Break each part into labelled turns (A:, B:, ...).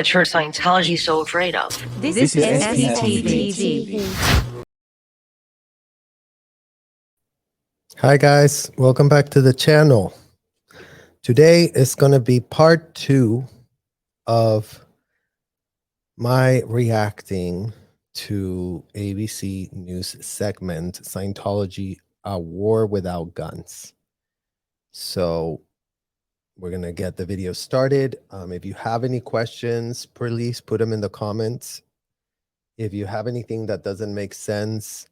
A: the church Scientology is so afraid of.
B: This is SPTV.
C: Hi guys, welcome back to the channel. Today is going to be part 2 of my reacting to ABC News segment, Scientology, A War Without Guns. So we're going to get the video started. If you have any questions, please put them in the comments. If you have anything that doesn't make sense,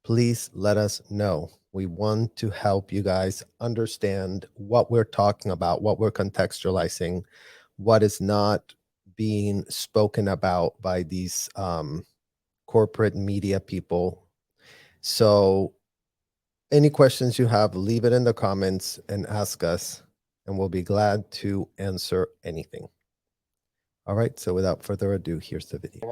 C: please let us know. We want to help you guys understand what we're talking about, what we're contextualizing, what is not being spoken about by these corporate media people. So any questions you have, leave it in the comments and ask us, and we'll be glad to answer anything. All right, so without further ado, here's the video.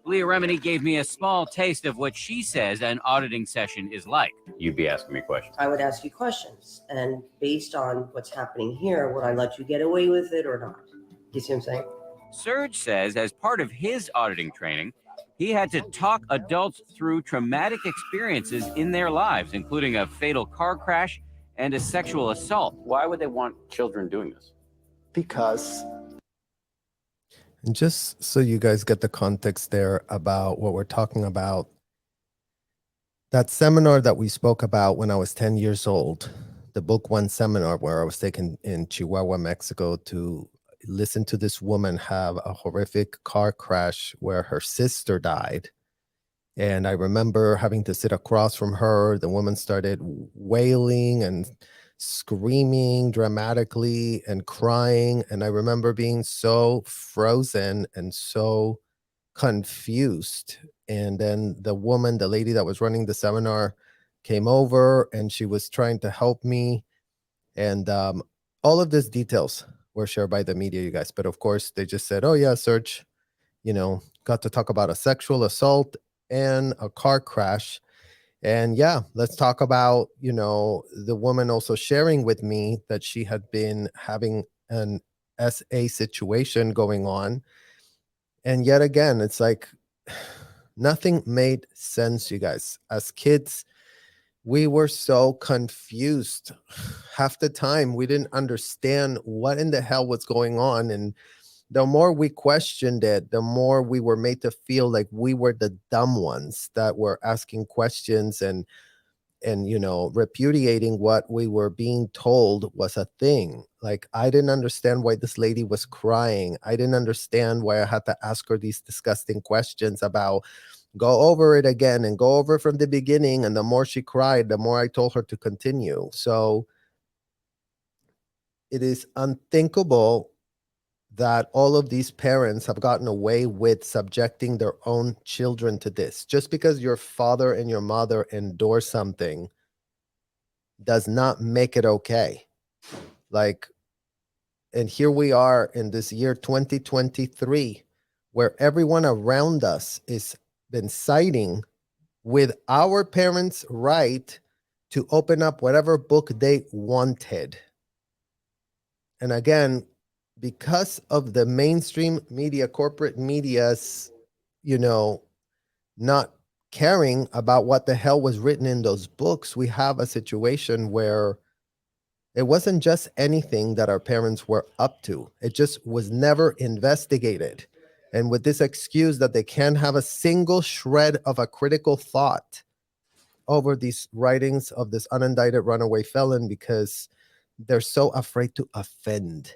D: Leah Remini gave me a small taste of what she says an auditing session is like.
E: You'd be asking me questions.
A: I would ask you questions, and based on what's happening here, would I let you get away with it or not? You see what I'm saying?
D: Serge says as part of his auditing training, he had to talk adults through traumatic experiences in their lives, including a fatal car crash and a sexual assault.
E: Why would they want children doing this?
C: Because, and just so you guys get the context there about what we're talking about, that seminar that we spoke about when I was 10 years old, the Book One seminar where I was taken in Chihuahua, Mexico to listen to this woman have a horrific car crash where her sister died. And I remember having to sit across from her. The woman started wailing and screaming dramatically and crying. And I remember being so frozen and so confused. And then the woman, the lady that was running the seminar, came over and she was trying to help me. And all of these details were shared by the media, you guys. But of course, they just said, oh yeah, Serge, you know, got to talk about a sexual assault and a car crash. And yeah, let's talk about, you know, the woman also sharing with me that she had been having an SA situation going on. And yet again, it's like nothing made sense, you guys. As kids, we were so confused. Half the time, we didn't understand what in the hell was going on. And the more we questioned it, the more we were made to feel like we were the dumb ones that were asking questions and you know, repudiating what we were being told was a thing. Like, I didn't understand why this lady was crying. I didn't understand why I had to ask her these disgusting questions about go over it again and go over from the beginning. And the more she cried, the more I told her to continue. So it is unthinkable that all of these parents have gotten away with subjecting their own children to this. Just because your father and your mother endorse something does not make it okay. Like, and here we are in this year 2023, where everyone around us is been siding with our parents' right to open up whatever book they wanted. And again, because of the mainstream media, corporate media's, you know, not caring about what the hell was written in those books, we have a situation where it wasn't just anything that our parents were up to. It just was never investigated. And with this excuse that they can't have a single shred of a critical thought over these writings of this unindicted runaway felon because they're so afraid to offend.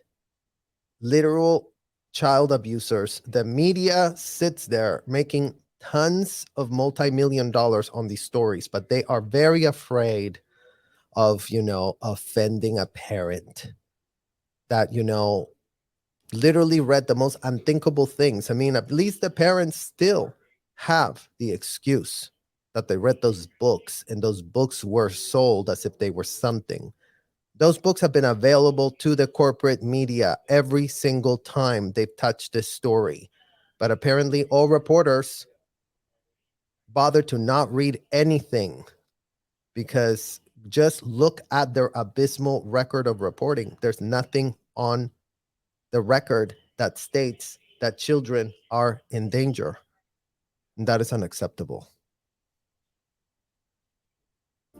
C: Literal child abusers. The media sits there making tons of multi-million dollars on these stories, but they are very afraid of, you know, offending a parent that, you know, literally read the most unthinkable things. I mean, at least the parents still have the excuse that they read those books and those books were sold as if they were something. Those books have been available to the corporate media every single time they've touched this story. But apparently all reporters bother to not read anything because just look at their abysmal record of reporting. There's nothing on the record that states that children are in danger. And that is unacceptable.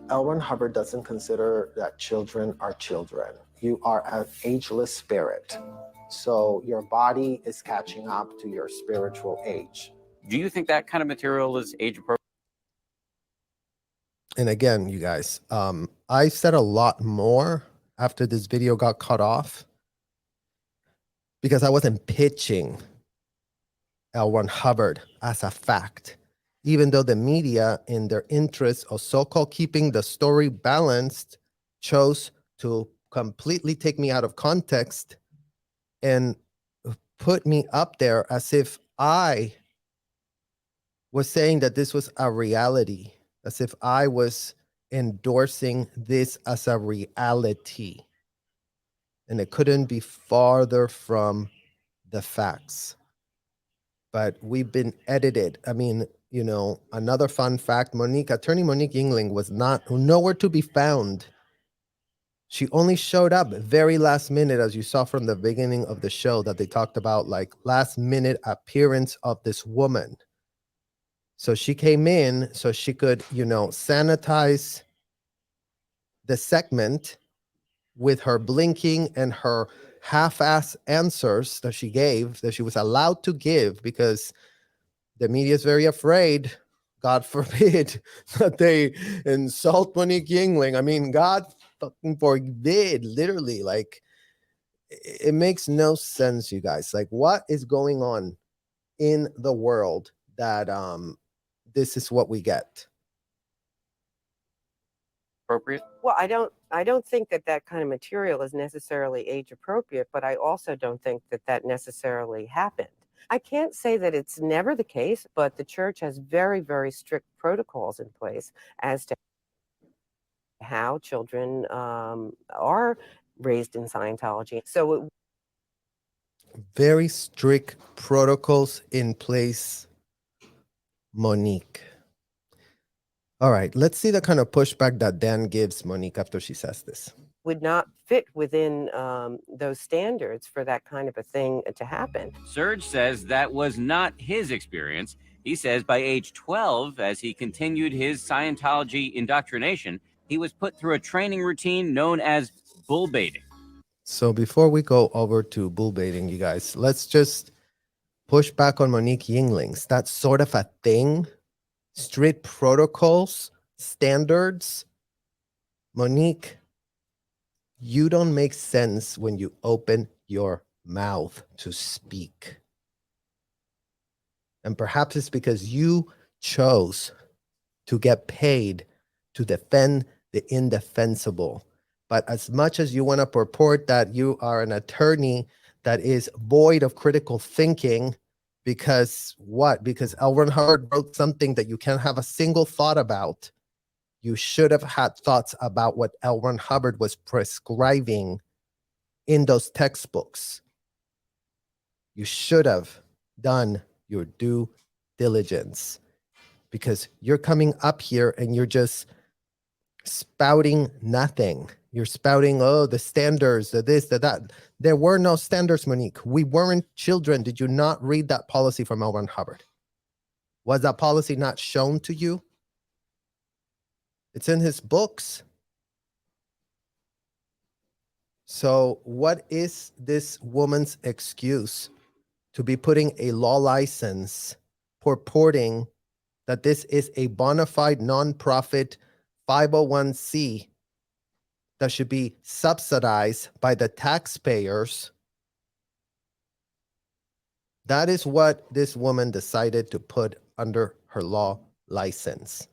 C: L. Ron Hubbard doesn't consider that children are children. You are an ageless spirit. So your body is catching up to your spiritual age.
E: Do you think that kind of material is age appropriate?
C: And again, you guys, I said a lot more after this video got cut off because I wasn't pitching L. Ron Hubbard as a fact, even though the media, in their interest of so-called keeping the story balanced, chose to completely take me out of context and put me up there as if I was saying that this was a reality, as if I was endorsing this as a reality. And it couldn't be farther from the facts. But we've been edited. I mean, you know, another fun fact, attorney Monique Yingling was nowhere to be found. She only showed up very last minute, as you saw from the beginning of the show that they talked about, like last minute appearance of this woman. So she came in so she could, you know, sanitize the segment with her blinking and her half-ass answers that she gave, that she was allowed to give, because the media is very afraid, God forbid, that they insult Monique Yingling. I mean, God fucking forbid, literally. Like, it makes no sense, you guys. Like, what is going on in the world that this is what we get?
E: Appropriate?
F: Well, I don't think that that kind of material is necessarily age appropriate, but I also don't think that that necessarily happened. I can't say that it's never the case, but the church has very, very strict protocols in place as to how children are raised in Scientology. So it
C: Very strict protocols in place, Monique. All right, let's see the kind of pushback that Dan gives Monique after she says this.
F: would not fit within those standards for that kind of a thing to happen.
D: Serge says that was not his experience. He says by age 12, as he continued his Scientology indoctrination, he was put through a training routine known as bull baiting.
C: So before we go over to bull baiting, you guys, let's just push back on Monique Yingling's. That's sort of a thing. Strict protocols, standards. Monique, you don't make sense when you open your mouth to speak. And perhaps it's because you chose to get paid to defend the indefensible. But as much as you want to purport that you are an attorney that is void of critical thinking, because what? Because L. Ron Hubbard wrote something that you can't have a single thought about. You should have had thoughts about what L. Ron Hubbard was prescribing in those textbooks. You should have done your due diligence, because you're coming up here and you're just spouting nothing. You're spouting, oh, the standards, the this, the that. There were no standards, Monique. We weren't children. Did you not read that policy from L. Ron Hubbard? Was that policy not shown to you? It's in his books. So what is this woman's excuse to be putting a law license purporting that this is a bona fide nonprofit 501c that should be subsidized by the taxpayers? That is what this woman decided to put under her law license.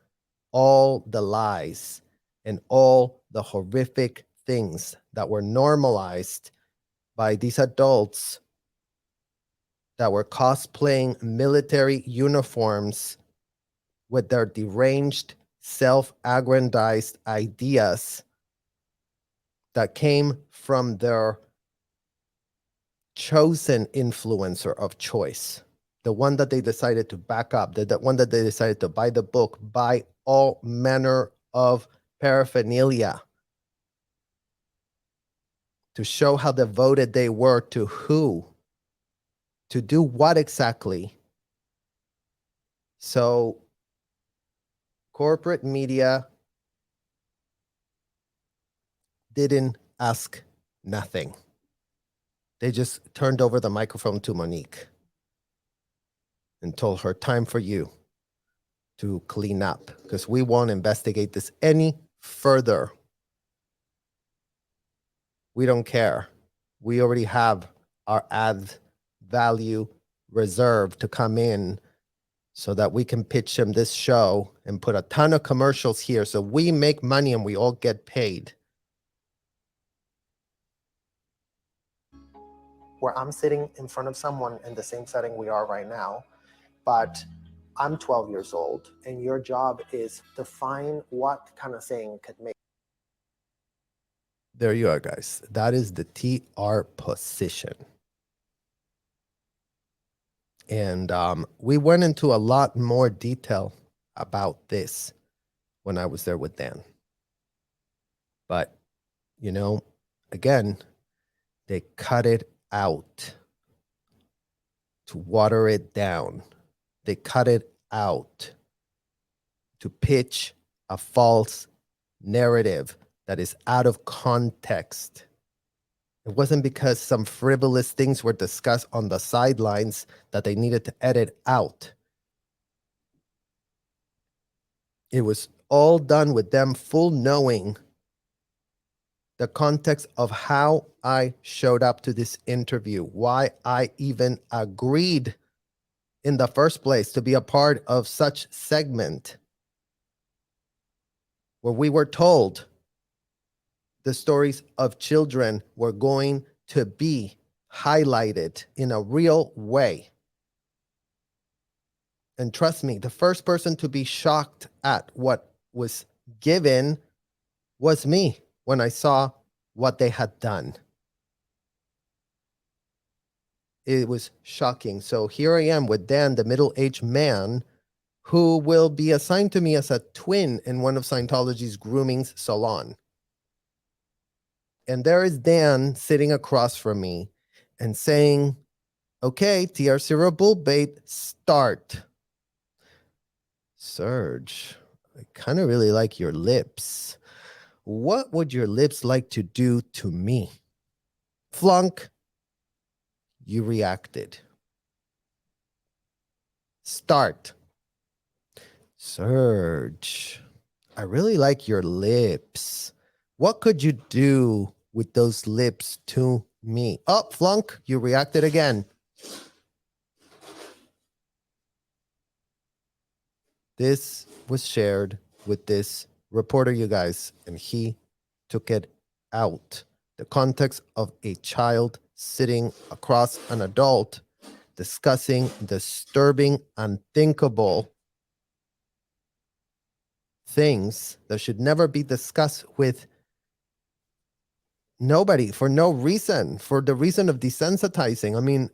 C: All the lies and all the horrific things that were normalized by these adults that were cosplaying military uniforms with their deranged, self-aggrandized ideas that came from their chosen influencer of choice, the one that they decided to back up, the one that they decided to buy the book, buy all manner of paraphernalia to show how devoted they were to who? To do what exactly? So corporate media didn't ask nothing. They just turned over the microphone to Monique and told her, time for you to clean up because we won't investigate this any further. We don't care. We already have our ad value reserved to come in so that we can pitch him this show and put a ton of commercials here so we make money and we all get paid. Where I'm sitting in front of someone in the same setting we are right now, but I'm 12 years old and your job is to find what kind of thing could make. There you are, guys. That is the TR position. And we went into a lot more detail about this when I was there with Dan. But, you know, again, they cut it out to water it down. They cut it out to pitch a false narrative that is out of context. It wasn't because some frivolous things were discussed on the sidelines that they needed to edit out. It was all done with them full knowing the context of how I showed up to this interview, why I even agreed in the first place to be a part of such segment where we were told the stories of children were going to be highlighted in a real way. And trust me, the first person to be shocked at what was given was me when I saw what they had done. It was shocking. So here I am with Dan, the middle-aged man, who will be assigned to me as a twin in one of Scientology's grooming salon. And there is Dan sitting across from me and saying, okay, TR0 bull bait, start. Serge, I kind of really like your lips. What would your lips like to do to me? Flunk, you reacted. Start. Serge, I really like your lips. What could you do with those lips to me? Oh, Flunk, you reacted again. This was shared with this reporter, you guys, and he took it out. The context of a child sitting across an adult discussing disturbing, unthinkable things that should never be discussed with nobody for no reason, for the reason of desensitizing. I mean,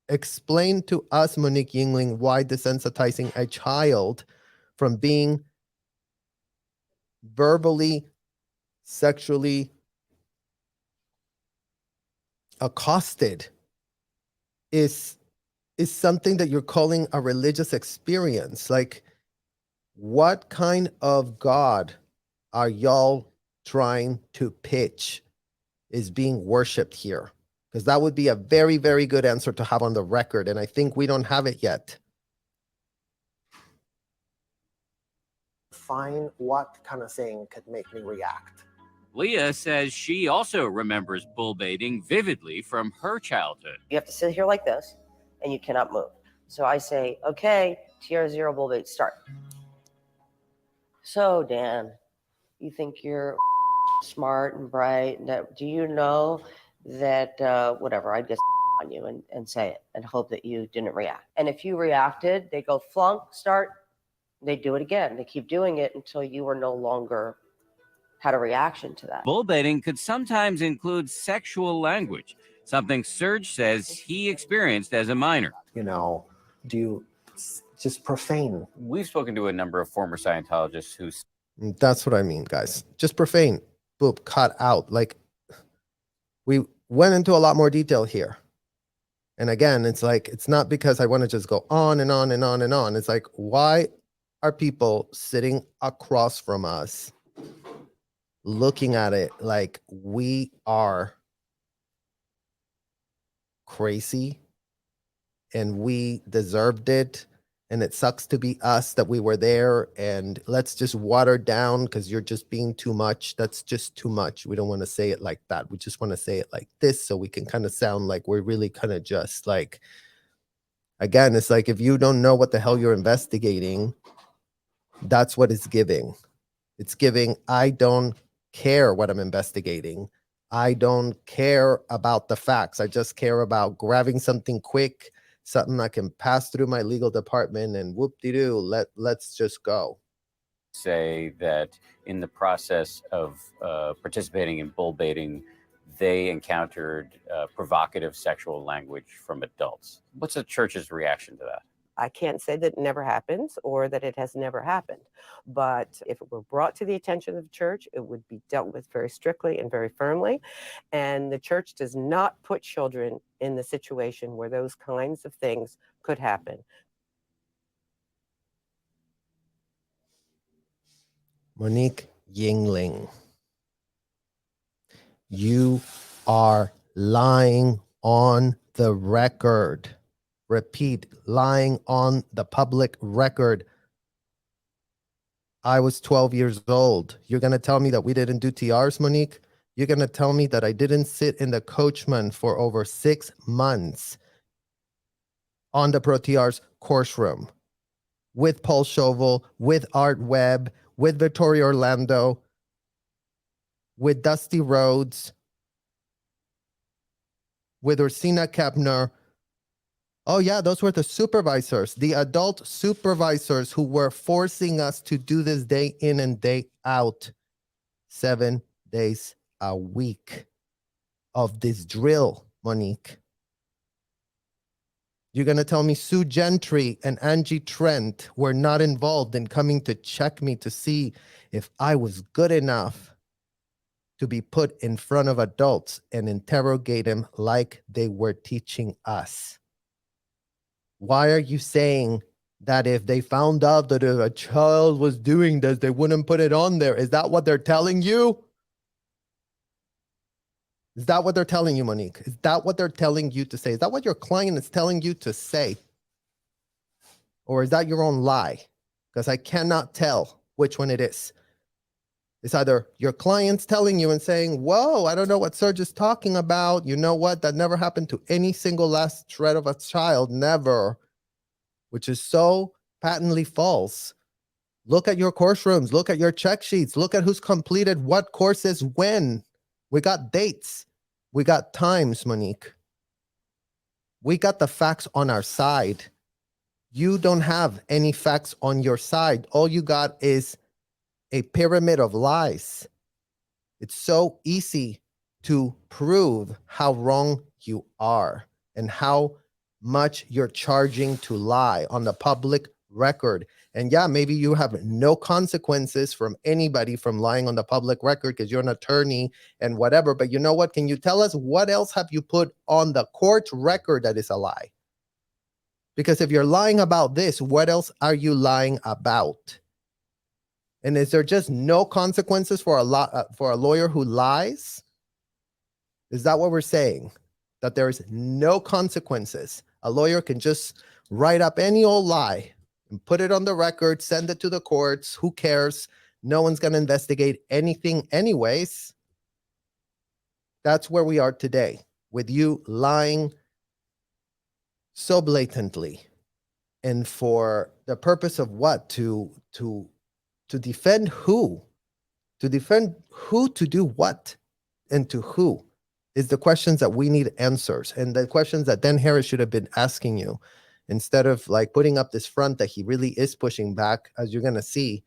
C: explain to us, Monique Yingling, why desensitizing a child from being verbally, sexually accosted is something that you're calling a religious experience. Like, what kind of God are y'all trying to pitch is being worshipped here? Because that would be a very, very good answer to have on the record, and I think we don't have it yet. Find what kind of thing could make me react.
D: Leah says she also remembers bull baiting vividly from her childhood.
A: You have to sit here like this, and you cannot move. So I say, okay, TR0 bull bait, start. So, Dan, you think you're smart and bright. Do you know that, whatever, I'd just on you and say it and hope that you didn't react. And if you reacted, they go flunk, start. They do it again. They keep doing it until you are no longer had a reaction to that.
D: Bull baiting could sometimes include sexual language, something Serge says he experienced as a minor.
C: You know, do you just profane?
E: We've spoken to a number of former Scientologists who...
C: That's what I mean, guys. Just profane. Boop, cut out. Like, we went into a lot more detail here. And again, it's like, it's not because I want to just go on and on and on and on. It's like, why are people sitting across from us looking at it like we are crazy and we deserved it? And it sucks to be us that we were there, and let's just water down because you're just being too much. That's just too much. We don't want to say it like that. We just want to say it like this so we can kind of sound like we're really kind of just like, again, it's like if you don't know what the hell you're investigating, that's what it's giving. It's giving, I don't care what I'm investigating. I don't care about the facts. I just care about grabbing something quick, something I can pass through my legal department and whoop-de-doo, let's just go.
E: Say that in the process of participating in bull baiting, they encountered provocative sexual language from adults. What's the church's reaction to that?
F: I can't say that it never happens or that it has never happened. But if it were brought to the attention of the church, it would be dealt with very strictly and very firmly. And the church does not put children in the situation where those kinds of things could happen.
C: Monique Yingling, you are lying on the record. Repeat, lying on the public record. I was 12 years old. You're going to tell me that we didn't do TRs, Monique? You're going to tell me that I didn't sit in the coachman for over 6 months on the Pro TRs course room with Paul Chauvel, with Art Webb, with Victoria Orlando, with Dusty Rhodes, with Ursina Kepner. Oh yeah, those were the supervisors, the adult supervisors who were forcing us to do this day in and day out, 7 days a week of this drill, Monique. You're going to tell me Sue Gentry and Angie Trent were not involved in coming to check me to see if I was good enough to be put in front of adults and interrogate them like they were teaching us. Why are you saying that if they found out that a child was doing this, they wouldn't put it on there? Is that what they're telling you? Is that what they're telling you, Monique? Is that what they're telling you to say? Is that what your client is telling you to say? Or is that your own lie? Because I cannot tell which one it is. It's either your client's telling you and saying, whoa, I don't know what Serge is talking about. You know what? That never happened to any single last shred of a child, never, which is so patently false. Look at your course rooms. Look at your check sheets. Look at who's completed what courses when. We got dates. We got times, Monique. We got the facts on our side. You don't have any facts on your side. All you got is a pyramid of lies. It's so easy to prove how wrong you are and how much you're charging to lie on the public record. And yeah, maybe you have no consequences from anybody from lying on the public record because you're an attorney and whatever. But you know what? Can you tell us what else have you put on the court record that is a lie? Because if you're lying about this, what else are you lying about? And is there just no consequences for a lawyer who lies? Is that what we're saying? That there's no consequences? A lawyer can just write up any old lie and put it on the record, send it to the courts. Who cares? No one's going to investigate anything anyways. That's where we are today, with you lying so blatantly. And for the purpose of what? To defend who? To defend who to do what? And to who? Is the questions that we need answers. And the questions that Dan Harris should have been asking you, instead of like putting up this front that he really is pushing back, as you're going to see.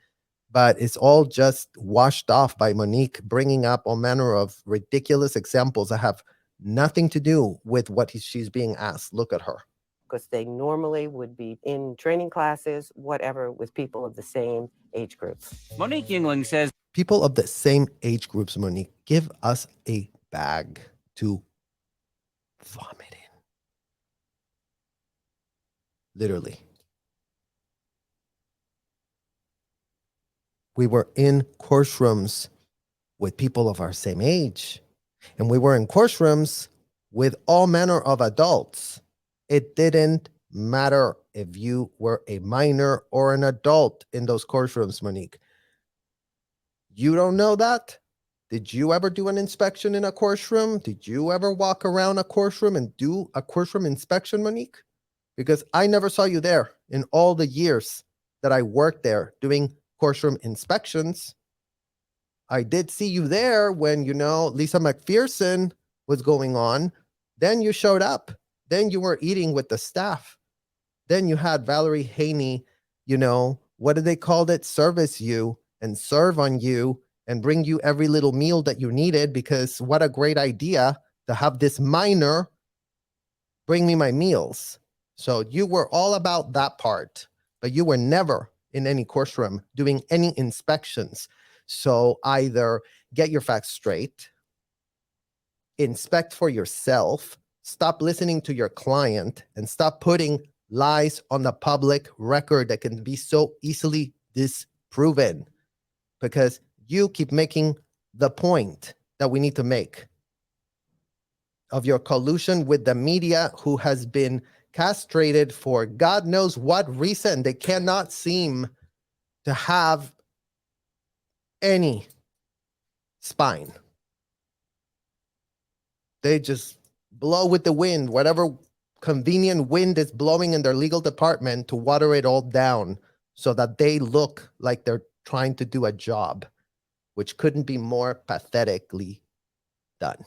C: But it's all just washed off by Monique bringing up all manner of ridiculous examples that have nothing to do with what she's being asked. Look at her.
F: Because they normally would be in training classes, whatever, with people of the same age group.
D: Monique Yingling says
C: People of the same age groups, Monique, give us a bag to vomit in. literally. We were in courtrooms with people of our same age, and we were in courtrooms with all manner of adults. It didn't matter if you were a minor or an adult in those courtrooms, Monique. You don't know that? Did you ever do an inspection in a courtroom? Did you ever walk around a courtroom and do a courtroom inspection, Monique? Because I never saw you there in all the years that I worked there doing courtroom inspections. I did see you there when, Lisa McPherson was going on. Then you showed up. Then you were eating with the staff. Then you had Valerie Haney, what did they call it? Service you and serve on you and bring you every little meal that you needed, because what a great idea to have this minor bring me my meals. So you were all about that part, but you were never in any courtroom doing any inspections. So either get your facts straight, inspect for yourself, stop listening to your client, and stop putting lies on the public record that can be so easily disproven, because you keep making the point that we need to make of your collusion with the media, who has been castrated for God knows what reason. They cannot seem to have any spine. They just blow with the wind, whatever convenient wind is blowing in their legal department, to water it all down so that they look like they're trying to do a job, which couldn't be more pathetically done.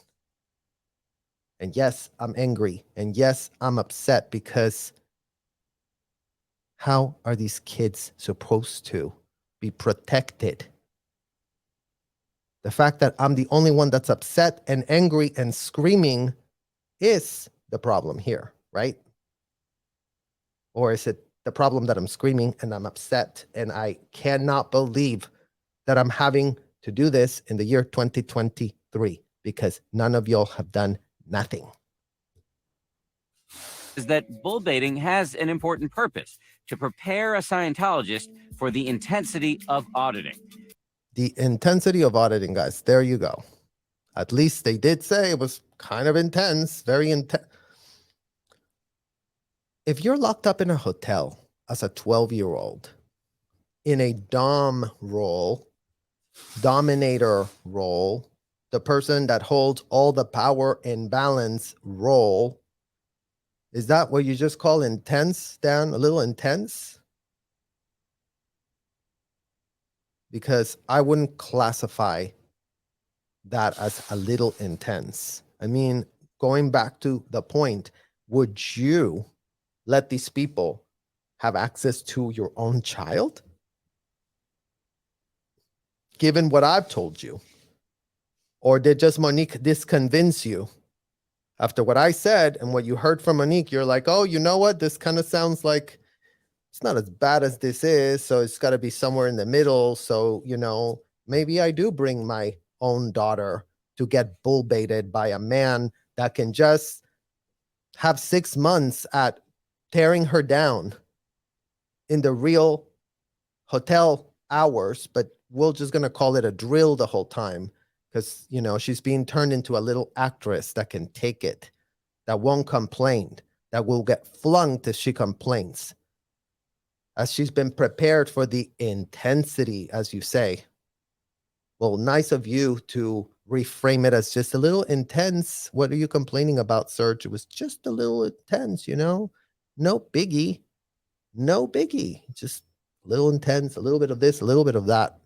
C: And yes, I'm angry. And yes, I'm upset, because how are these kids supposed to be protected? The fact that I'm the only one that's upset and angry and screaming is the problem here, right? Or is it the problem that I'm screaming and I'm upset and I cannot believe that I'm having to do this in the year 2023, because none of y'all have done nothing.
D: Is that bull baiting has an important purpose: to prepare a Scientologist for the intensity of auditing.
C: The intensity of auditing, guys, there you go. At least they did say it was kind of intense, very intense. If you're locked up in a hotel as a 12-year-old in a dom role, dominator role, the person that holds all the power and balance role, is that what you just call intense, Dan? A little intense? Because I wouldn't classify that as a little intense. I mean, going back to the point, would you let these people have access to your own child? Given what I've told you? Or did just Monique disconvince you? After what I said and what you heard from Monique, you're like, oh, you know what? This kind of sounds like it's not as bad as this is. So it's got to be somewhere in the middle. So, maybe I do bring my own daughter to get bull baited by a man that can just have 6 months at tearing her down in the real hotel hours, but we're just going to call it a drill the whole time, because, she's being turned into a little actress that can take it, that won't complain, that will get flunked if she complains, as she's been prepared for the intensity, as you say. Well, nice of you to reframe it as just a little intense. What are you complaining about, Serge? It was just a little intense, No biggie. No biggie. Just a little intense, a little bit of this, a little bit of that.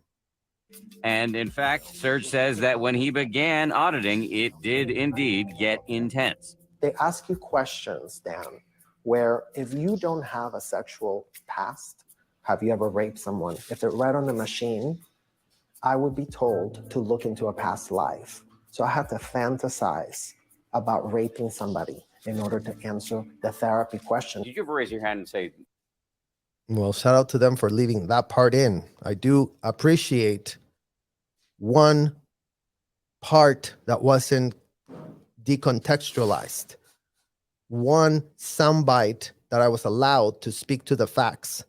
D: And in fact, Serge says that when he began auditing, it did indeed get intense.
C: They ask you questions, Dan, where if you don't have a sexual past, have you ever raped someone? If it read on the machine, I would be told to look into a past life. So I have to fantasize about raping somebody in order to answer the therapy question.
E: Did you ever raise your hand and say,
C: well, shout out to them for leaving that part in. I do appreciate one part that wasn't decontextualized, one soundbite that I was allowed to speak to the facts.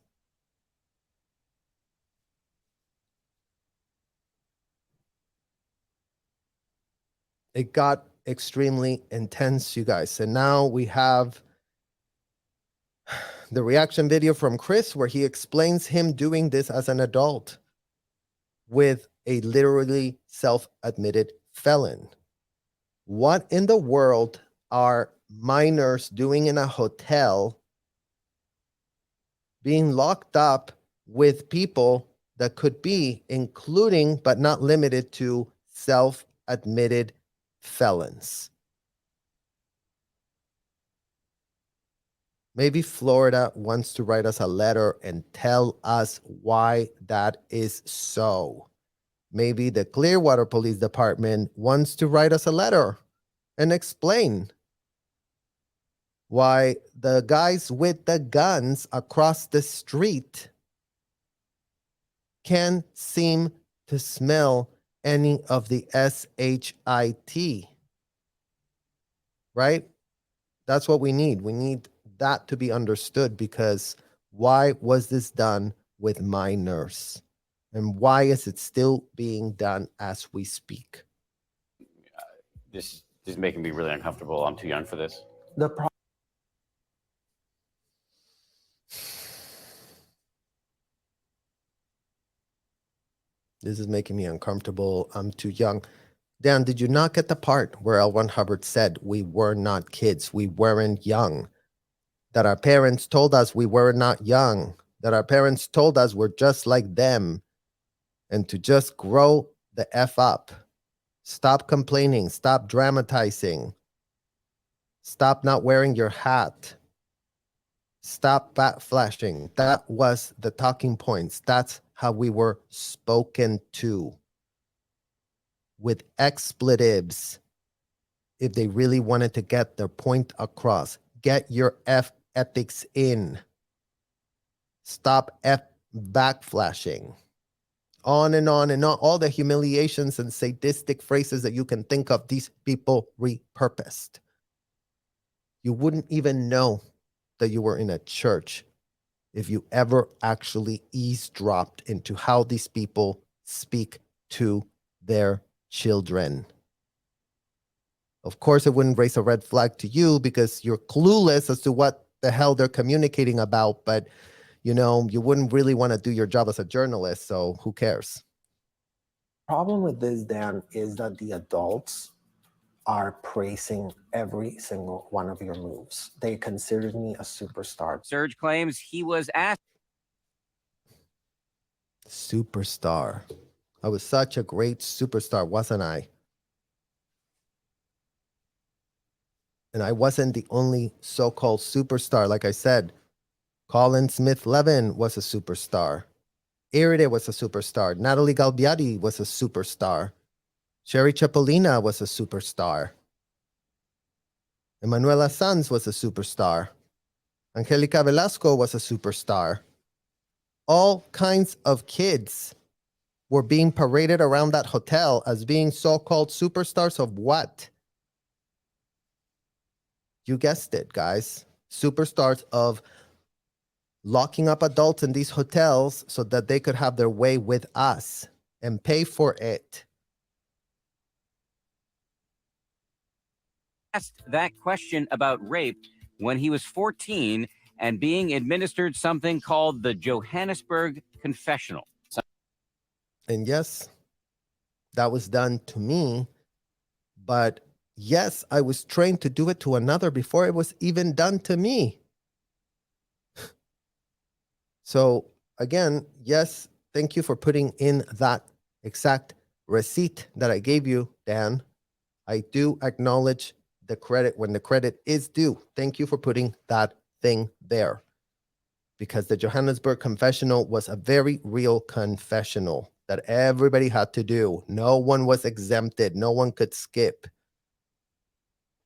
C: It got extremely intense, you guys. And now we have the reaction video from Chris where he explains him doing this as an adult with a literally self-admitted felon. What in the world are minors doing in a hotel being locked up with people that could be, including but not limited to, self-admitted felons? Maybe Florida wants to write us a letter and tell us why that is so. Maybe the Clearwater Police Department wants to write us a letter and explain why the guys with the guns across the street can't seem to smell any of the SHIT. Right? That's what we need. We need that to be understood, because why was this done with minors? And why is it still being done as we speak?
E: This is making me really uncomfortable. I'm too young for this.
C: This is making me uncomfortable. I'm too young. Dan, did you not get the part where L. Ron Hubbard said we were not kids, we weren't young? That our parents told us we were not young, that our parents told us we're just like them, and to just grow the F up. Stop complaining, stop dramatizing, stop not wearing your hat, stop bat flashing. That was the talking points. That's how we were spoken to, with expletives, if they really wanted to get their point across. Get your F ethics in. Stop F backflashing. On and on and on. All the humiliations and sadistic phrases that you can think of, these people repurposed. You wouldn't even know that you were in a church if you ever actually eavesdropped into how these people speak to their children. Of course, it wouldn't raise a red flag to you because you're clueless as to what the hell they're communicating about, but you know, you wouldn't really want to do your job as a journalist, so who cares?
G: Problem with this, Dan, is that the adults are praising every single one of your moves. They considered me a superstar.
D: Serge claims he was asked.
C: Superstar. I was such a great superstar, wasn't I? And I wasn't the only so-called superstar. Like I said, Colin Smith-Levin was a superstar. Iride was a superstar. Natalie Galbiati was a superstar. Sherry Chapolina was a superstar. Emanuela Sanz was a superstar. Angelica Velasco was a superstar. All kinds of kids were being paraded around that hotel as being so-called superstars of what? You guessed it, guys. Superstars of locking up adults in these hotels so that they could have their way with us and pay for it.
D: Asked that question about rape when he was 14 and being administered something called the Johannesburg Confessional.
C: And yes, that was done to me. But yes, I was trained to do it to another before it was even done to me. So again, yes, thank you for putting in that exact receipt that I gave you, Dan. I do acknowledge the credit when the credit is due. Thank you for putting that thing there, because the Johannesburg Confessional was a very real confessional that everybody had to do. No one was exempted. No one could skip.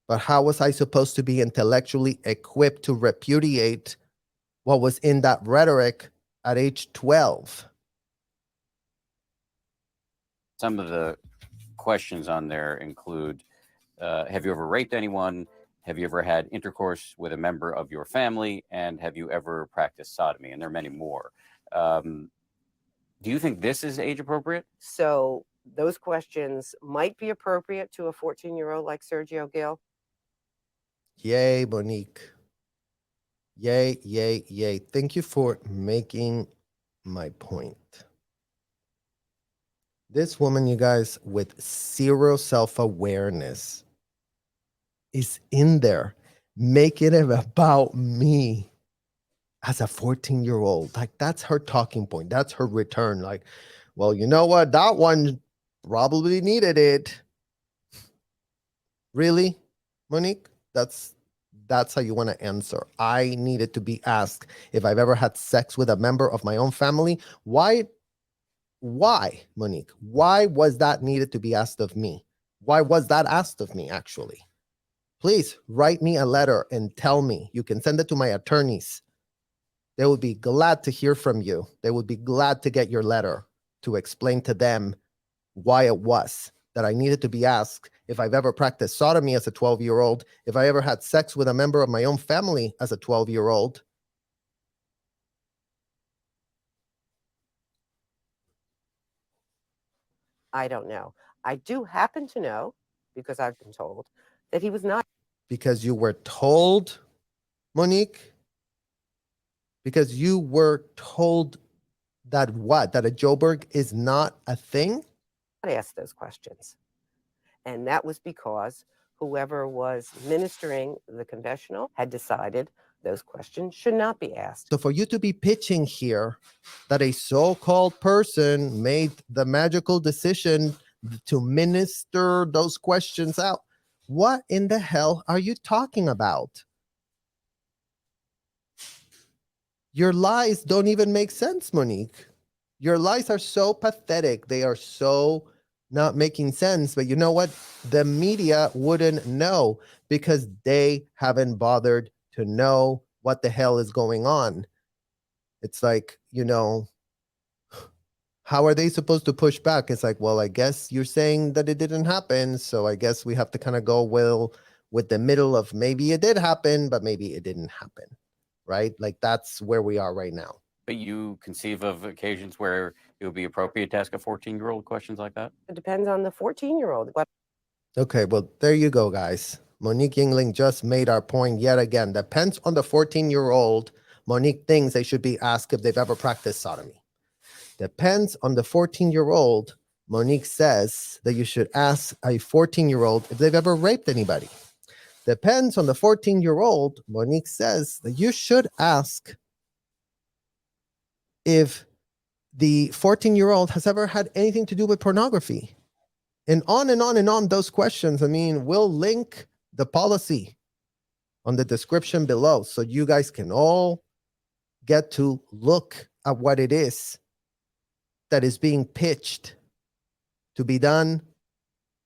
C: But how was I supposed to be intellectually equipped to repudiate what was in that rhetoric at age 12?
E: Some of the questions on there include, have you ever raped anyone? Have you ever had intercourse with a member of your family? And have you ever practiced sodomy? And there are many more. Do you think this is age appropriate?
F: So those questions might be appropriate to a 14-year-old like Sergio Gil.
C: Yay, Monique. Yay, yay, yay. Thank you for making my point. This woman, you guys, with zero self-awareness is in there making it about me as a 14-year-old. Like, that's her talking point. That's her return. Like, well, you know what? That one probably needed it. Really, Monique? That's how you want to answer. I needed to be asked if I've ever had sex with a member of my own family. Why, Monique? Why was that needed to be asked of me? Why was that asked of me, actually? Please write me a letter and tell me. You can send it to my attorneys. They would be glad to hear from you. They would be glad to get your letter to explain to them why it was that I needed to be asked if I've ever practiced sodomy as a 12-year-old, if I ever had sex with a member of my own family as a 12-year-old.
F: I don't know. I do happen to know, because I've been told, that he was not.
C: Because you were told, Monique? Because you were told that what? That a JOBURG is not a thing?
F: Asked those questions. And that was because whoever was ministering the confessional had decided those questions should not be asked.
C: So for you to be pitching here that a so-called person made the magical decision to minister those questions out, what in the hell are you talking about? Your lies don't even make sense, Monique. Your lies are so pathetic. They are so not making sense. But you know what? The media wouldn't know because they haven't bothered to know what the hell is going on. It's like, you know, how are they supposed to push back? It's like, well, I guess you're saying that it didn't happen. So I guess we have to kind of go with the middle of maybe it did happen, but maybe it didn't happen. Right? Like, that's where we are right now.
E: But you conceive of occasions where it would be appropriate to ask a 14-year-old questions like that?
F: It depends on the 14-year-old.
C: Okay, well, there you go, guys. Monique Yingling just made our point yet again. Depends on the 14-year-old. Monique thinks they should be asked if they've ever practiced sodomy. Depends on the 14-year-old. Monique says that you should ask a 14-year-old if they've ever raped anybody. Depends on the 14-year-old. Monique says that you should ask if the 14-year-old has ever had anything to do with pornography. And on and on and on those questions. I mean, we'll link the policy on the description below so you guys can all get to look at what it is that is being pitched to be done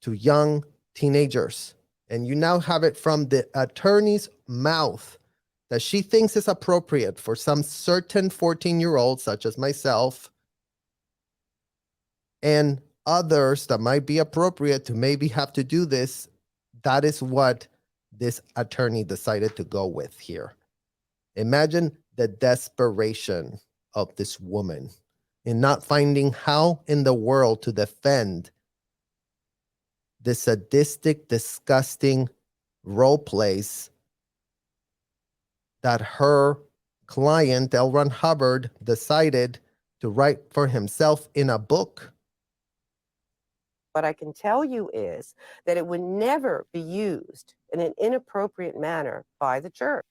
C: to young teenagers. And you now have it from the attorney's mouth that she thinks is appropriate for some certain 14-year-olds, such as myself, and others that might be appropriate to maybe have to do this. That is what this attorney decided to go with here. Imagine the desperation of this woman in not finding how in the world to defend this sadistic, disgusting role plays that her client, L. Ron Hubbard, decided to write for himself in a book.
F: What I can tell you is that it would never be used in an inappropriate manner by the church.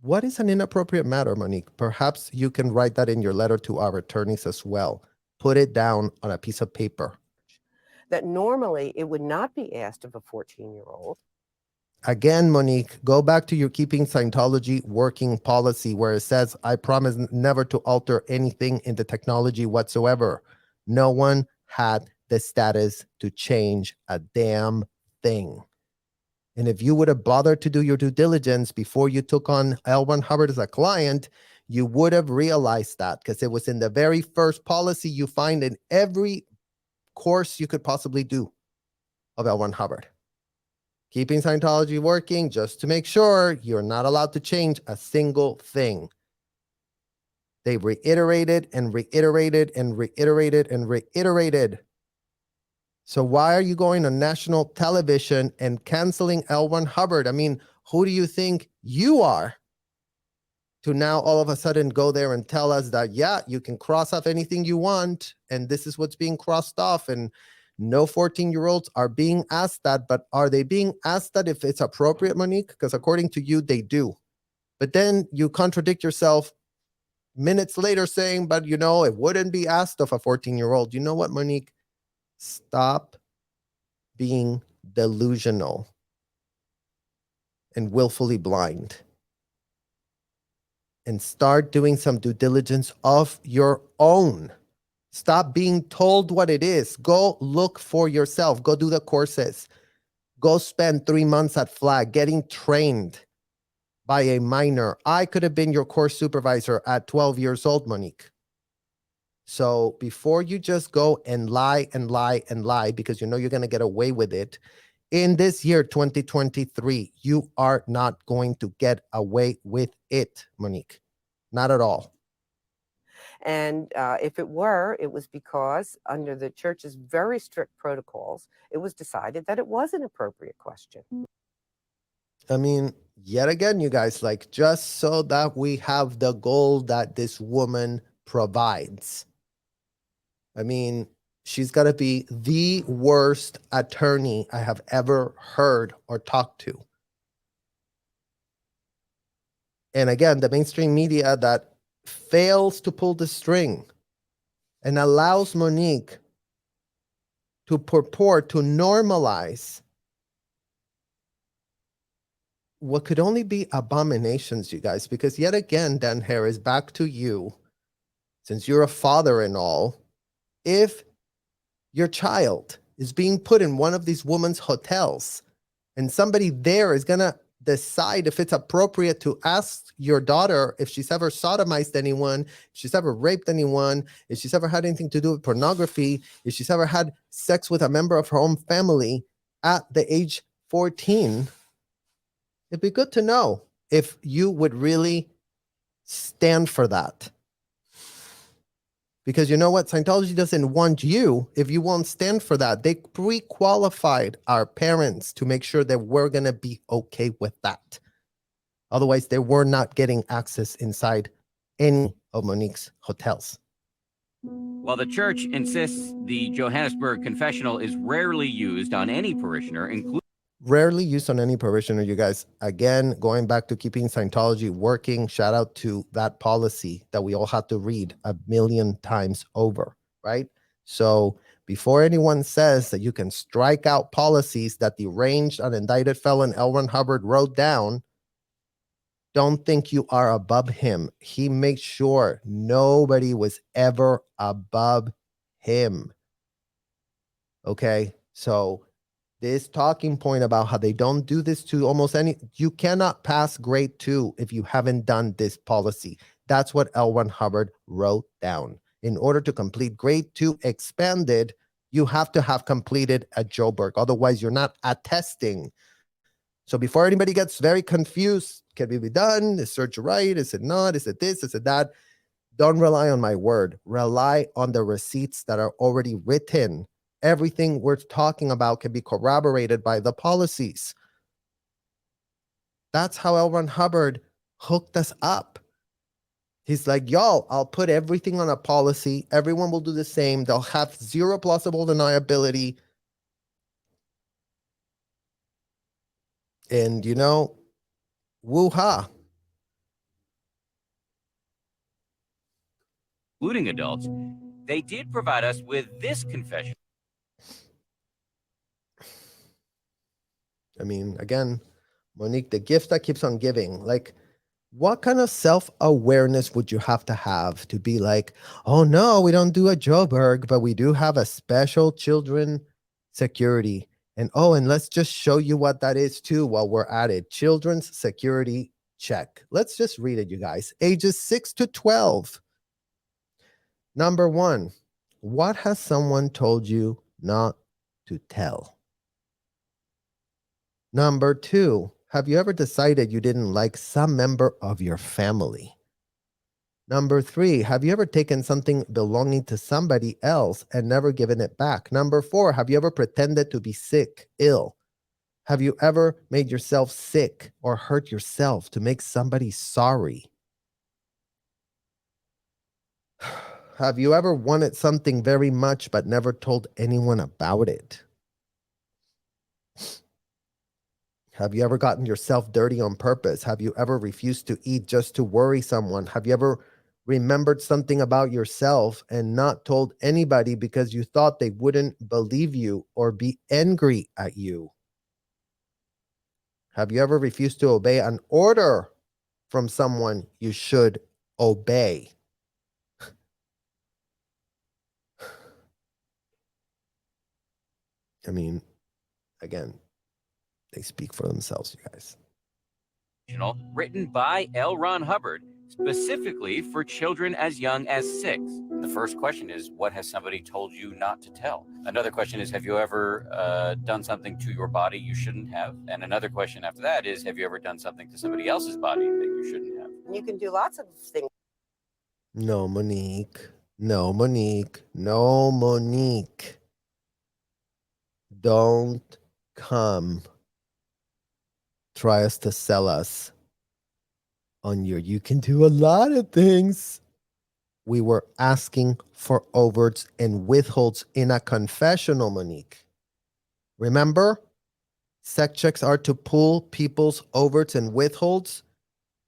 C: What is an inappropriate matter, Monique? Perhaps you can write that in your letter to our attorneys as well. Put it down on a piece of paper.
F: That normally it would not be asked of a 14-year-old.
C: Again, Monique, go back to your Keeping Scientology working policy where it says, I promise never to alter anything in the technology whatsoever. No one had the status to change a damn thing. And if you would have bothered to do your due diligence before you took on L. Ron Hubbard as a client, you would have realized that because it was in the very first policy you find in every course you could possibly do of L. Ron Hubbard. Keeping Scientology working just to make sure you're not allowed to change a single thing. They reiterated and reiterated and reiterated and reiterated. So why are you going on national television and canceling L. Ron Hubbard? I mean, who do you think you are to now all of a sudden go there and tell us that, yeah, you can cross off anything you want, and this is what's being crossed off, and no 14-year-olds are being asked that, but are they being asked that if it's appropriate, Monique? Because according to you, they do. But then you contradict yourself minutes later saying, but you know, it wouldn't be asked of a 14-year-old. You know what, Monique? Stop being delusional and willfully blind and start doing some due diligence of your own. Stop being told what it is. Go look for yourself. Go do the courses. Go spend 3 months at FLAG getting trained by a minor. I could have been your course supervisor at 12 years old, Monique. So before you just go and lie and lie and lie, because you know you're going to get away with it, in this year, 2023, you are not going to get away with it, Monique. Not at all.
F: And if it were, it was because under the church's very strict protocols, it was decided that it was an appropriate question.
C: I mean, yet again, you guys, like, just so that we have the goal that this woman provides. I mean, she's got to be the worst attorney I have ever heard or talked to. And again, the mainstream media that fails to pull the string and allows Monique to purport to normalize what could only be abominations, you guys, because yet again, Dan Harris, back to you, since you're a father and all, if your child is being put in one of these women's hotels and somebody there is going to decide if it's appropriate to ask your daughter if she's ever sodomized anyone, if she's ever raped anyone, if she's ever had anything to do with pornography, if she's ever had sex with a member of her own family at the age 14, it'd be good to know if you would really stand for that. Because you know what? Scientology doesn't want you if you won't stand for that. They pre-qualified our parents to make sure that we're going to be okay with that. Otherwise, they were not getting access inside any of Monique's hotels.
D: While the church insists the Johannesburg confessional is rarely used on any parishioner, including
C: Rarely used on any parishioner, you guys. Again, going back to keeping Scientology working, shout out to that policy that we all had to read 1,000,000 times over, right? So before anyone says that you can strike out policies that the arraigned and indicted felon L. Ron Hubbard wrote down, don't think you are above him. He made sure nobody was ever above him. Okay, so this talking point about how they don't do this to almost any, you cannot pass grade 2 if you haven't done this policy. That's what L. Ron Hubbard wrote down. In order to complete grade 2 expanded, you have to have completed a JOBURG. Otherwise, you're not attesting. So before anybody gets very confused, can it be done? Is search right? Is it not? Is it this? Is it that? Don't rely on my word. Rely on the receipts that are already written. Everything we're talking about can be corroborated by the policies. That's how L. Ron Hubbard hooked us up. He's like, y'all, I'll put everything on a policy. Everyone will do the same. They'll have zero plausible deniability. And, you know, woo-ha.
D: including adults, they did provide us with this confession.
C: I mean, again, Monique, the gift that keeps on giving. Like, what kind of self-awareness would you have to be like, oh no, we don't do a JOBURG, but we do have a special children security. And oh, and let's just show you what that is too while we're at it. Children's security check. Let's just read it, you guys. Ages 6 to 12. Number 1, what has someone told you not to tell? Number 2, have you ever decided you didn't like some member of your family? Number 3, have you ever taken something belonging to somebody else and never given it back? Number 4, have you ever pretended to be sick, ill? Have you ever made yourself sick or hurt yourself to make somebody sorry? Have you ever wanted something very much but never told anyone about it? Have you ever gotten yourself dirty on purpose? Have you ever refused to eat just to worry someone? Have you ever remembered something about yourself and not told anybody because you thought they wouldn't believe you or be angry at you? Have you ever refused to obey an order from someone you should obey? I mean, again, they speak for themselves, you guys.
D: Written by L. Ron Hubbard, specifically for children as young as 6.
E: The first question is, what has somebody told you not to tell? Another question is, have you ever done something to your body you shouldn't have? And another question after that is, have you ever done something to somebody else's body that you shouldn't have?
F: You can do lots of things.
C: No, Monique. No, Monique. No, Monique. Don't come try us to sell us on your you can do a lot of things. We were asking for overts and withholds in a confessional, Monique. Remember? Sec checks are to pull people's overts and withholds,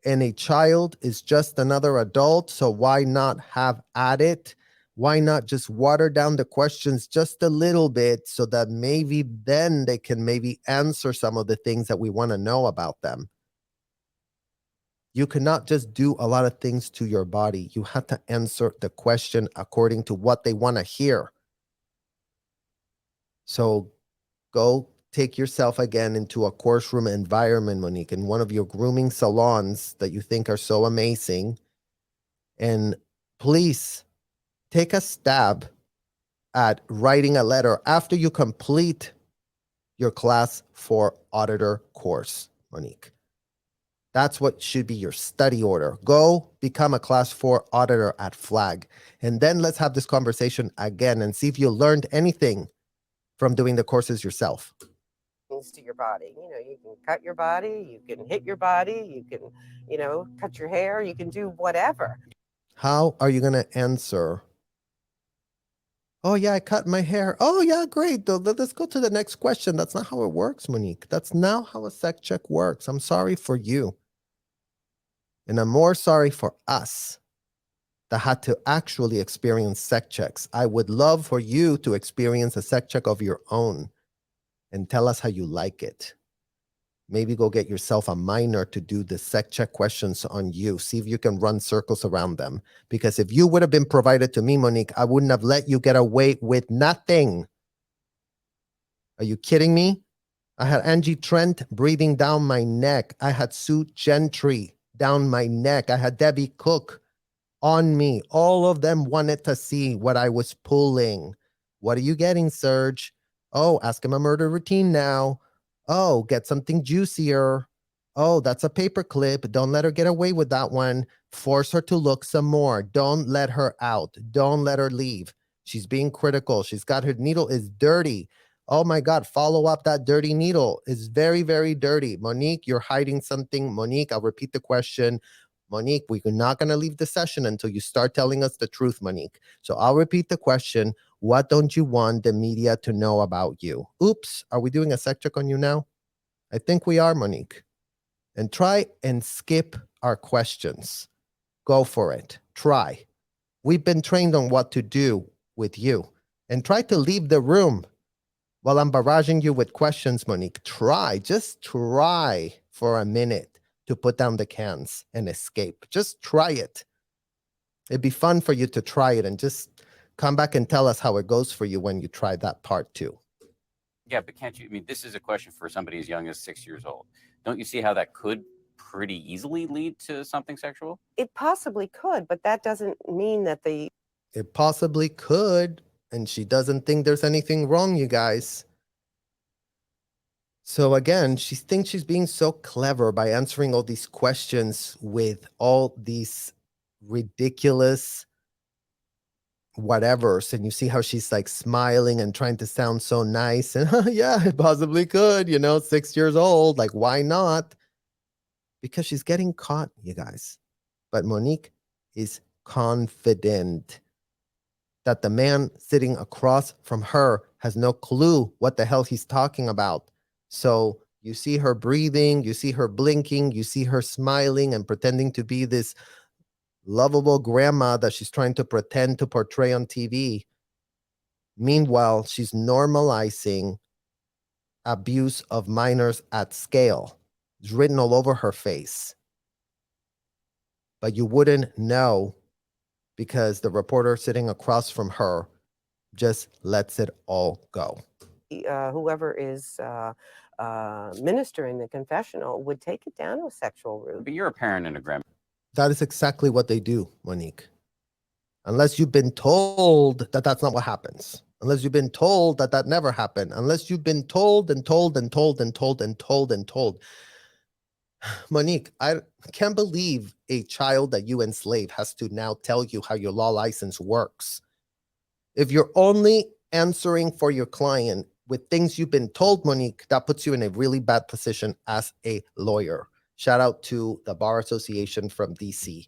C: and a child is just another adult, so why not have at it? Why not just water down the questions just a little bit so that maybe then they can maybe answer some of the things that we want to know about them? You cannot just do a lot of things to your body. You have to answer the question according to what they want to hear. So go take yourself again into a course room environment, Monique, in one of your grooming salons that you think are so amazing. And please take a stab at writing a letter after you complete your class 4 auditor course, Monique. That's what should be your study order. Go become a class 4 auditor at Flag. And then let's have this conversation again and see if you learned anything from doing the courses yourself.
F: To your body. You know, you can cut your body, you can hit your body, you can, cut your hair, you can do whatever.
C: How are you going to answer? Oh, yeah, I cut my hair. Oh, yeah, great. Let's go to the next question. That's not how it works, Monique. That's not how a sec check works. I'm sorry for you. And I'm more sorry for us that had to actually experience sec checks. I would love for you to experience a sec check of your own and tell us how you like it. Maybe go get yourself a minor to do the sec check questions on you. See if you can run circles around them. Because if you would have been provided to me, Monique, I wouldn't have let you get away with nothing. Are you kidding me? I had Angie Trent breathing down my neck. I had Sue Gentry down my neck. I had Debbie Cook on me. All of them wanted to see what I was pulling. What are you getting, Serge? Oh, ask him a murder routine now. Oh, get something juicier. Oh, that's a paper clip. Don't let her get away with that one. Force her to look some more. Don't let her out. Don't let her leave. She's being critical. She's got her needle is dirty. Oh my God, follow up that dirty needle. It's very, very dirty. Monique, you're hiding something. Monique, I'll repeat the question. Monique, we're not going to leave the session until you start telling us the truth, Monique. So I'll repeat the question. What don't you want the media to know about you? Oops, are we doing a sec check on you now? I think we are, Monique. And try and skip our questions. Go for it. Try. We've been trained on what to do with you. And try to leave the room while I'm barraging you with questions, Monique. Try, just try for a minute to put down the cans and escape. Just try it. It'd be fun for you to try it and just come back and tell us how it goes for you when you try that part too.
E: Yeah, but can't you? I mean, this is a question for somebody as young as 6 years old. Don't you see how that could pretty easily lead to something sexual?
F: It possibly could, but that doesn't mean that
C: It possibly could, and she doesn't think there's anything wrong, you guys. So again, she thinks she's being so clever by answering all these questions with all these ridiculous whatevers. And you see how she's like smiling and trying to sound so nice. And yeah, it possibly could, 6 years old. Like, why not? Because she's getting caught, you guys. But Monique is confident that the man sitting across from her has no clue what the hell he's talking about. So you see her breathing, you see her blinking, you see her smiling and pretending to be this lovable grandma that she's trying to pretend to portray on TV. Meanwhile, she's normalizing abuse of minors at scale. It's written all over her face. But you wouldn't know because the reporter sitting across from her just lets it all go.
F: Whoever is ministering the confessional would take it down to a sexual route.
E: But you're a parent and a grandparent.
C: That is exactly what they do, Monique. Unless you've been told that that's not what happens. Unless you've been told that that never happened. Unless you've been told and told and told and told and told and told. Monique, I can't believe a child that you enslave has to now tell you how your law license works. If you're only answering for your client with things you've been told, Monique, that puts you in a really bad position as a lawyer. Shout out to the Bar Association from DC.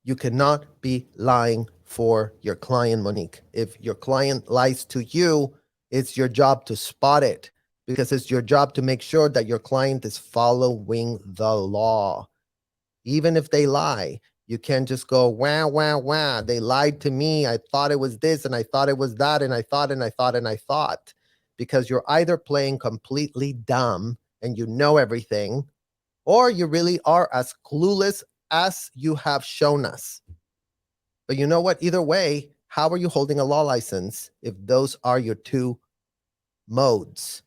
C: You cannot be lying for your client, Monique. If your client lies to you, it's your job to spot it because it's your job to make sure that your client is following the law. Even if they lie, you can't just go, wah, wah, wah. They lied to me. I thought it was this and I thought it was that and I thought and I thought and I thought. Because you're either playing completely dumb and you know everything, or you really are as clueless as you have shown us. But you know what? Either way, how are you holding a law license if those are your two modes?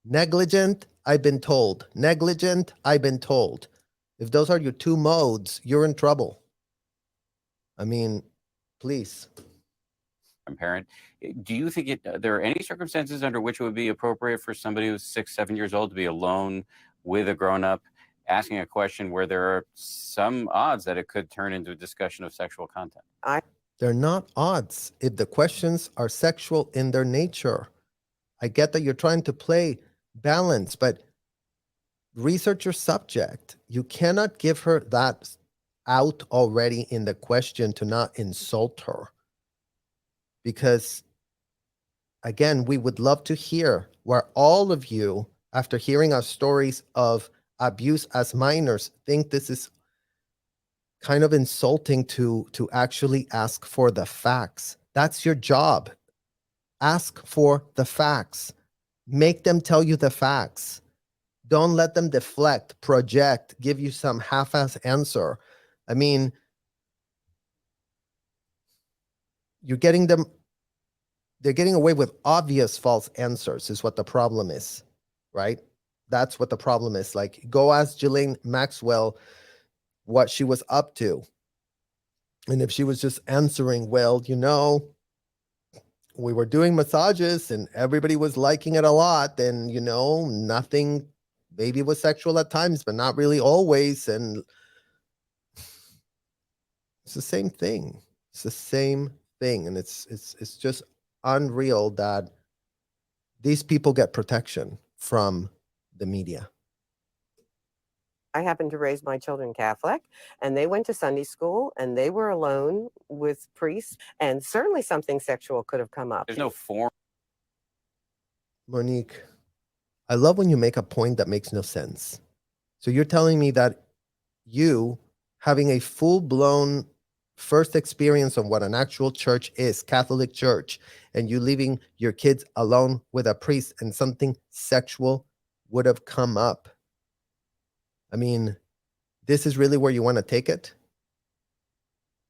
C: Negligent, I've been told. Negligent, I've been told. If those are your two modes, you're in trouble. I mean, please.
E: Parent. Do you think there are any circumstances under which it would be appropriate for somebody who's 6, 7 years old to be alone with a grown-up asking a question where there are some odds that it could turn into a discussion of sexual content?
C: They're not odds if the questions are sexual in their nature. I get that you're trying to play balance, but research your subject. You cannot give her that out already in the question to not insult her. Because, again, we would love to hear where all of you, after hearing our stories of abuse as minors, think this is kind of insulting to actually ask for the facts. That's your job. Ask for the facts. Make them tell you the facts. Don't let them deflect, project, give you some half-ass answer. I mean, they're getting away with obvious false answers is what the problem is, right? That's what the problem is. Like, go ask Ghislaine Maxwell what she was up to. And if she was just answering, well, we were doing massages and everybody was liking it a lot, then, nothing, maybe it was sexual at times, but not really always. And it's the same thing. It's the same thing. And it's just unreal that these people get protection from the media.
F: I happened to raise my children Catholic, and they went to Sunday school, and they were alone with priests, and certainly something sexual could have come up.
E: There's no form.
C: Monique, I love when you make a point that makes no sense. So you're telling me that you, having a full-blown first experience on what an actual church is, Catholic Church, and you leaving your kids alone with a priest and something sexual would have come up. I mean, this is really where you want to take it?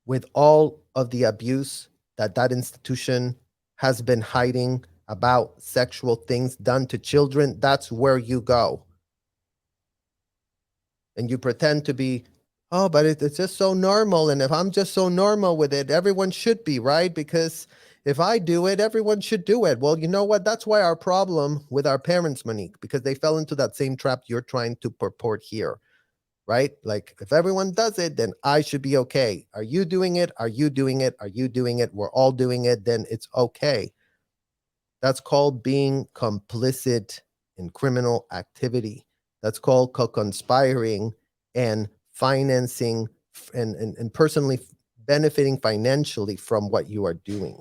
C: With all of the abuse that institution has been hiding about sexual things done to children, that's where you go. And you pretend to be, oh, but it's just so normal. And if I'm just so normal with it, everyone should be, right? Because if I do it, everyone should do it. Well, you know what? That's why our problem with our parents, Monique, because they fell into that same trap you're trying to purport here, right? Like, if everyone does it, then I should be okay. Are you doing it? Are you doing it? Are you doing it? We're all doing it. Then it's okay. That's called being complicit in criminal activity. That's called co-conspiring and financing and personally benefiting financially from what you are doing.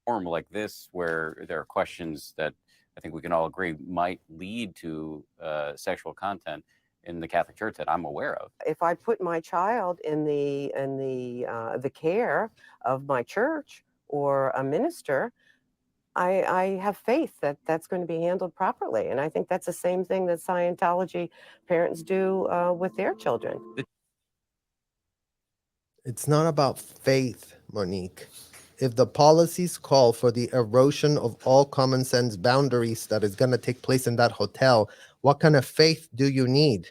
E: Forum like this, where there are questions that I think we can all agree might lead to sexual content in the Catholic Church that I'm aware of.
F: If I put my child in the care of my church or a minister, I have faith that that's going to be handled properly. And I think that's the same thing that Scientology parents do with their children.
C: It's not about faith, Monique. If the policies call for the erosion of all common sense boundaries that is going to take place in that hotel, what kind of faith do you need?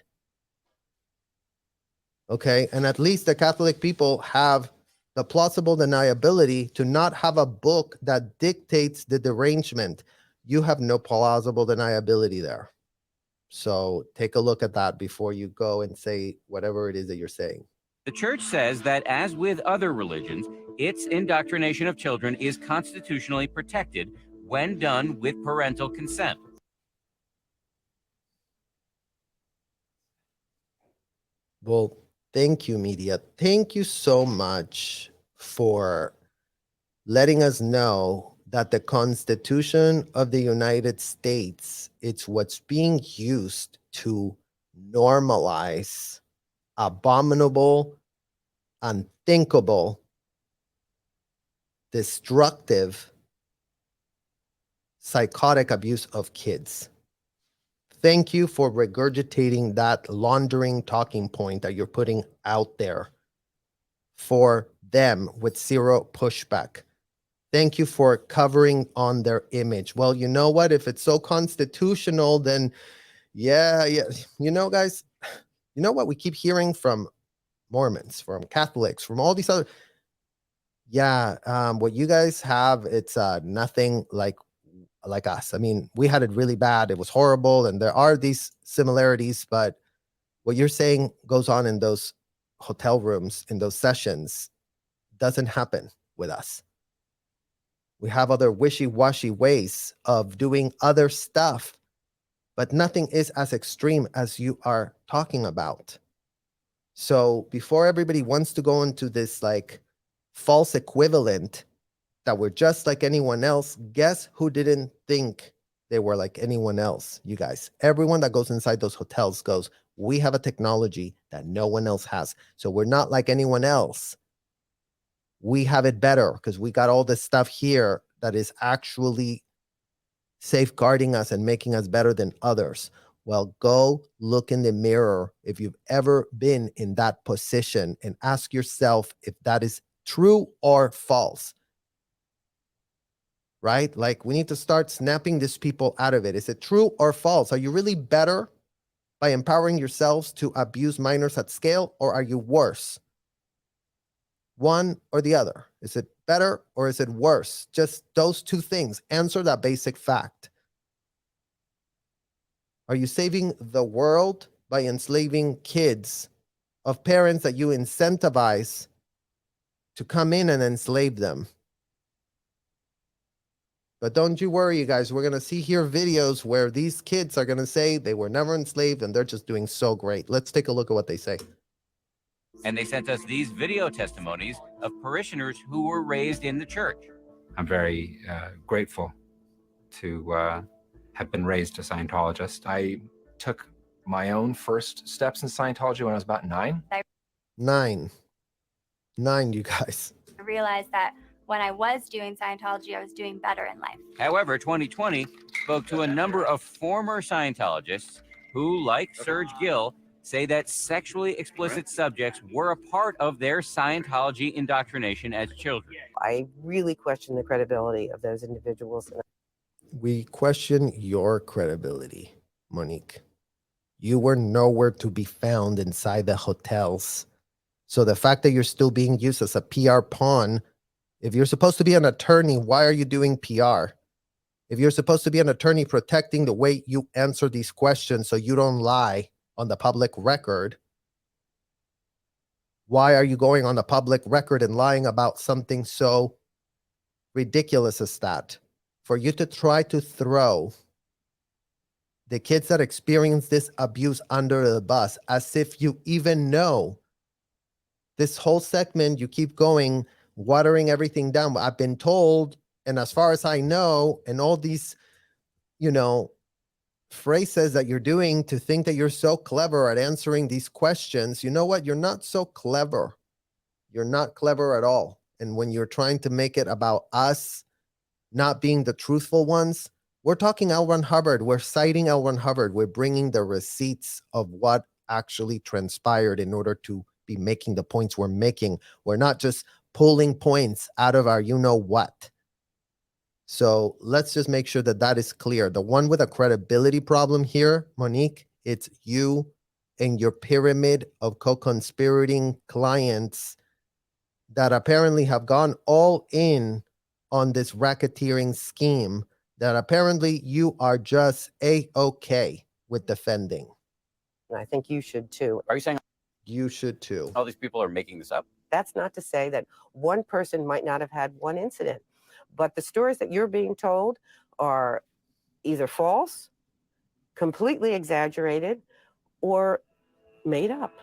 C: Okay, and at least the Catholic people have the plausible deniability to not have a book that dictates the derangement. You have no plausible deniability there. So take a look at that before you go and say whatever it is that you're saying.
D: The church says that, as with other religions, its indoctrination of children is constitutionally protected when done with parental consent.
C: Well, thank you, media. Thank you so much for letting us know that the Constitution of the United States, it's what's being used to normalize abominable, unthinkable, destructive, psychotic abuse of kids. Thank you for regurgitating that laundering talking point that you're putting out there for them with zero pushback. Thank you for covering on their image. Well, you know what? If it's so constitutional, then yeah. You know, guys, you know what we keep hearing from Mormons, from Catholics, from all these other. Yeah, what you guys have, it's nothing like us. I mean, we had it really bad. It was horrible, and there are these similarities, but what you're saying goes on in those hotel rooms, in those sessions, doesn't happen with us. We have other wishy-washy ways of doing other stuff, but nothing is as extreme as you are talking about. So before everybody wants to go into this like false equivalent that we're just like anyone else, guess who didn't think they were like anyone else? You guys. Everyone that goes inside those hotels goes, we have a technology that no one else has. So we're not like anyone else. We have it better because we got all this stuff here that is actually safeguarding us and making us better than others. Well, go look in the mirror if you've ever been in that position and ask yourself if that is true or false. Right? Like, we need to start snapping these people out of it. Is it true or false? Are you really better by empowering yourselves to abuse minors at scale, or are you worse? One or the other. Is it better or is it worse? Just those two things. Answer that basic fact. Are you saving the world by enslaving kids of parents that you incentivize to come in and enslave them? But don't you worry, you guys. We're going to see here videos where these kids are going to say they were never enslaved and they're just doing so great. Let's take a look at what they say.
D: And they sent us these video testimonies of parishioners who were raised in the church.
H: I'm very grateful to have been raised a Scientologist. I took my own first steps in Scientology when I was about 9.
C: Nine, you guys.
I: I realized that when I was doing Scientology, I was doing better in life.
D: However, 2020 spoke to a number of former Scientologists who, like Serge Gill, say that sexually explicit subjects were a part of their Scientology indoctrination as children.
F: I really question the credibility of those individuals.
C: We question your credibility, Monique. You were nowhere to be found inside the hotels. So the fact that you're still being used as a PR pawn If you're supposed to be an attorney, why are you doing PR? If you're supposed to be an attorney protecting the way you answer these questions so you don't lie on the public record, why are you going on the public record and lying about something so ridiculous as that? For you to try to throw the kids that experience this abuse under the bus as if you even know. This whole segment, you keep going, watering everything down. I've been told, and as far as I know, and all these, phrases that you're doing to think that you're so clever at answering these questions. You know what? You're not so clever. You're not clever at all. And when you're trying to make it about us not being the truthful ones, we're talking L. Ron Hubbard. We're citing L. Ron Hubbard. We're bringing the receipts of what actually transpired in order to be making the points we're making. We're not just pulling points out of our you-know-what. So let's just make sure that that is clear. The one with a credibility problem here, Monique, it's you and your pyramid of co-conspirating clients that apparently have gone all in on this racketeering scheme that apparently you are just A-okay with defending.
F: And I think you should too.
E: Are you saying
C: You should too.
E: all these people are making this up?
F: That's not to say that one person might not have had one incident, but the stories that you're being told are either false, completely exaggerated, or made up.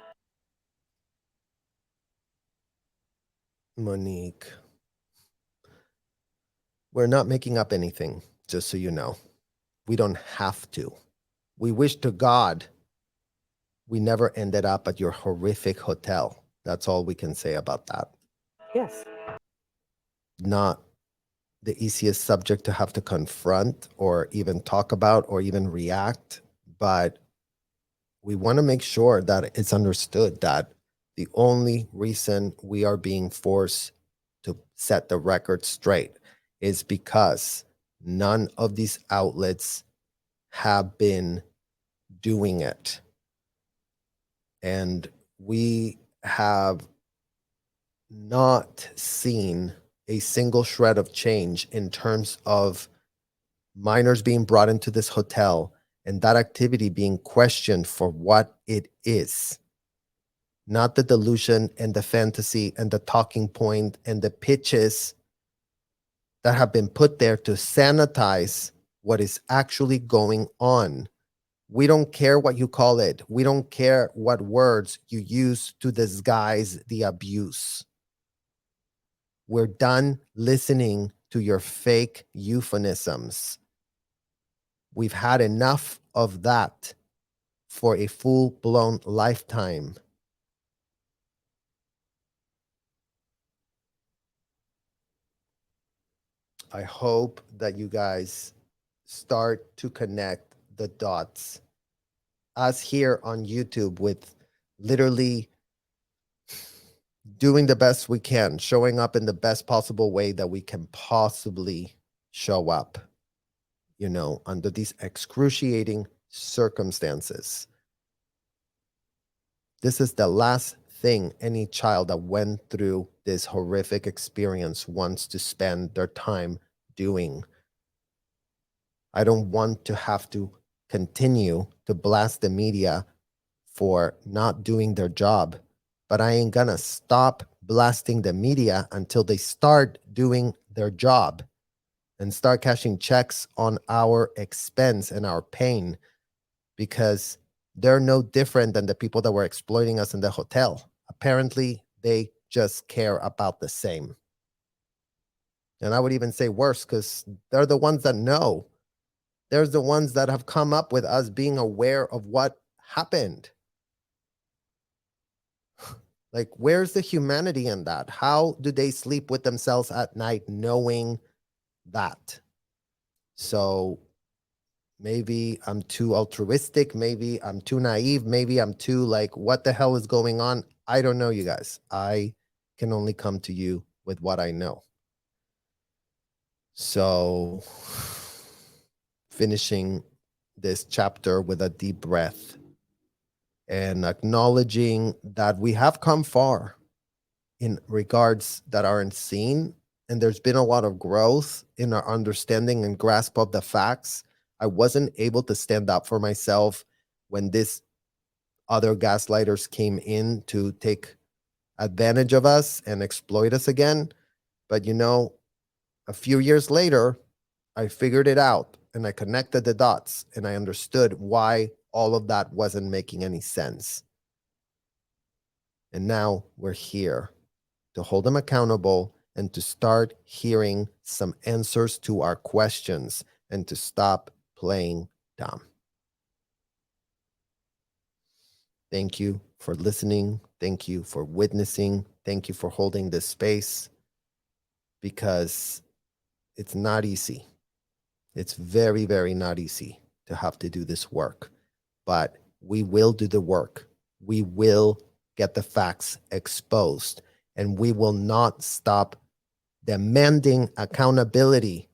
C: Monique, we're not making up anything, just so you know. We don't have to. We wish to God we never ended up at your horrific hotel. That's all we can say about that.
F: Yes.
C: Not the easiest subject to have to confront or even talk about or even react, but we want to make sure that it's understood that the only reason we are being forced to set the record straight is because none of these outlets have been doing it. And we have not seen a single shred of change in terms of minors being brought into this hotel and that activity being questioned for what it is. Not the delusion and the fantasy and the talking point and the pitches that have been put there to sanitize what is actually going on. We don't care what you call it. We don't care what words you use to disguise the abuse. We're done listening to your fake euphemisms. We've had enough of that for a full-blown lifetime. I hope that you guys start to connect the dots. Us here on YouTube with literally doing the best we can, showing up in the best possible way that we can possibly show up, under these excruciating circumstances. This is the last thing any child that went through this horrific experience wants to spend their time doing. I don't want to have to continue to blast the media for not doing their job, but I ain't gonna stop blasting the media until they start doing their job and start cashing checks on our expense and our pain, because they're no different than the people that were exploiting us in the hotel. Apparently, they just care about the same. And I would even say worse, because they're the ones that know. They're the ones that have come up with us being aware of what happened. Like, where's the humanity in that? How do they sleep with themselves at night knowing that? So maybe I'm too altruistic. Maybe I'm too naive. Maybe I'm too like, what the hell is going on? I don't know, you guys. I can only come to you with what I know. So finishing this chapter with a deep breath and acknowledging that we have come far in regards that aren't seen and there's been a lot of growth in our understanding and grasp of the facts, I wasn't able to stand up for myself when this other gaslighters came in to take advantage of us and exploit us again. But you know, a few years later, I figured it out and I connected the dots and I understood why all of that wasn't making any sense. And now we're here to hold them accountable and to start hearing some answers to our questions and to stop playing dumb. Thank you for listening. Thank you for witnessing. Thank you for holding this space, because it's not easy. It's very, very not easy to have to do this work, but we will do the work. We will get the facts exposed, and we will not stop demanding accountability